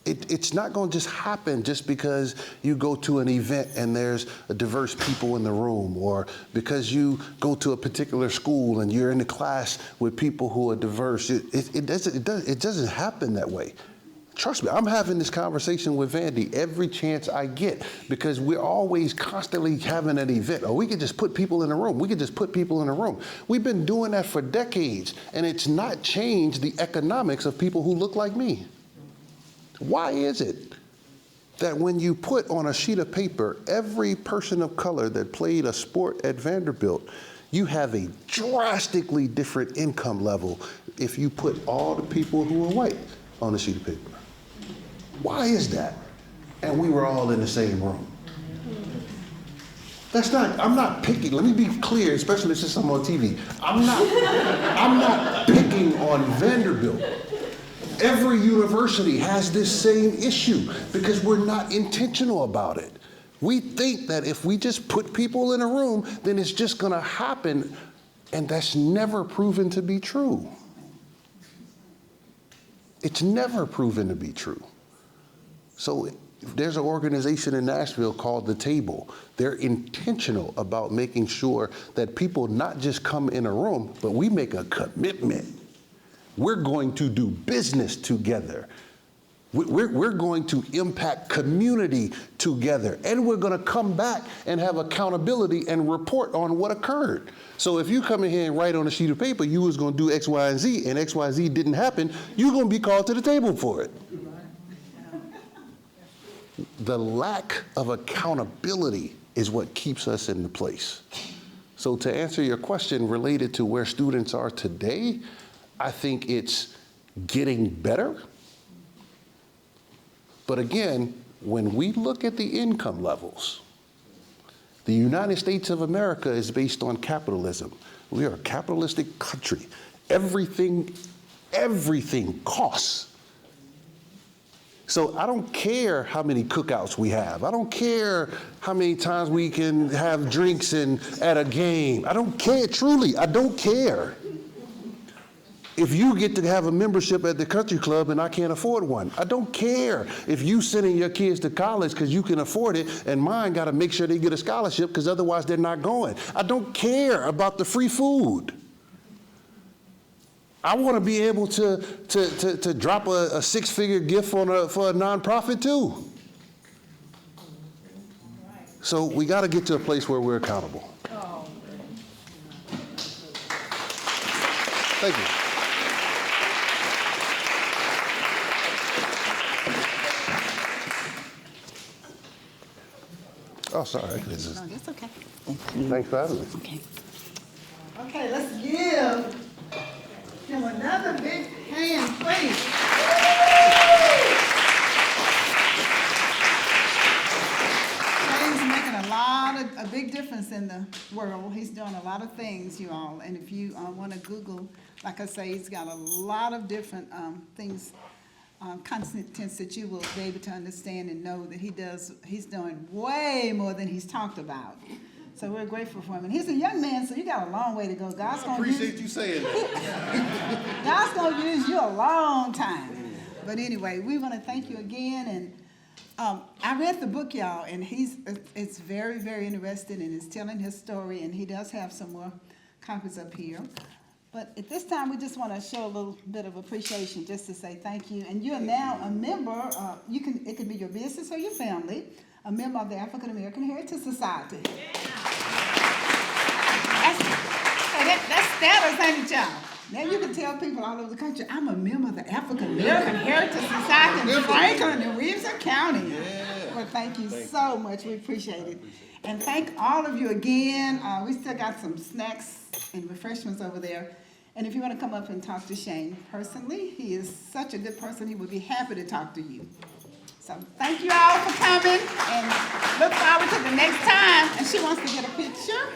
It's not going to just happen just because you go to an event and there's a diverse people in the room, or because you go to a particular school and you're in the class with people who are diverse. It doesn't happen that way. Trust me, I'm having this conversation with Vandy every chance I get, because we're always constantly having an event. Or we could just put people in a room. We could just put people in a room. We've been doing that for decades, and it's not changed the economics of people who look like me. Why is it that when you put on a sheet of paper every person of color that played a sport at Vanderbilt, you have a drastically different income level if you put all the people who are white on a sheet of paper? Why is that? And we were all in the same room. I'm not picking, let me be clear, especially since I'm on TV. I'm not picking on Vanderbilt. Every university has this same issue because we're not intentional about it. We think that if we just put people in a room, then it's just gonna happen, and that's never proven to be true. It's never proven to be true. So there's an organization in Nashville called The Table. They're intentional about making sure that people not just come in a room, but we make a commitment. We're going to do business together. We're going to impact community together. And we're going to come back and have accountability and report on what occurred. So if you come in here and write on a sheet of paper, you was going to do X, Y, and Z, and X, Y, Z didn't happen, you're going to be called to the table for it. The lack of accountability is what keeps us in the place. So to answer your question related to where students are today, I think it's getting better. But again, when we look at the income levels, the United States of America is based on capitalism. We are a capitalistic country. Everything costs. So I don't care how many cookouts we have. I don't care how many times we can have drinks at a game. I don't care, truly, I don't care. If you get to have a membership at the country club and I can't afford one, I don't care. If you sending your kids to college because you can afford it and mine got to make sure they get a scholarship because otherwise they're not going. I don't care about the free food. I want to be able to drop a six-figure gift for a nonprofit too. So we got to get to a place where we're accountable. Thank you. Oh, sorry. No, that's okay. Thanks for having me. Okay. Okay, let's give him another big hand, please. Shane's making a big difference in the world. He's doing a lot of things, you all. And if you want to Google, like I say, he's got a lot of different things, contents that you will be able to understand and know that he's doing way more than he's talked about. So we're grateful for him. And he's a young man, so you got a long way to go. God's going to Appreciate you saying that. God's going to use you a long time. But anyway, we want to thank you again. And I read the book, y'all, and it's very, very interesting, and it's telling his story, and he does have some more copies up here. But at this time, we just want to show a little bit of appreciation just to say thank you. And you are now a member, it could be your business or your family, a member of the African American Heritage Society. That's status, ain't it, y'all? Now you can tell people all over the country, I'm a member of the African American Heritage Society in Franklin and Williamson County. Yeah. Well, thank you so much. We appreciate it. And thank all of you again. We still got some snacks and refreshments over there. And if you want to come up and talk to Shane personally, he is such a good person. He would be happy to talk to you. So thank you all for coming, and look forward to the next time. And she wants to get a picture.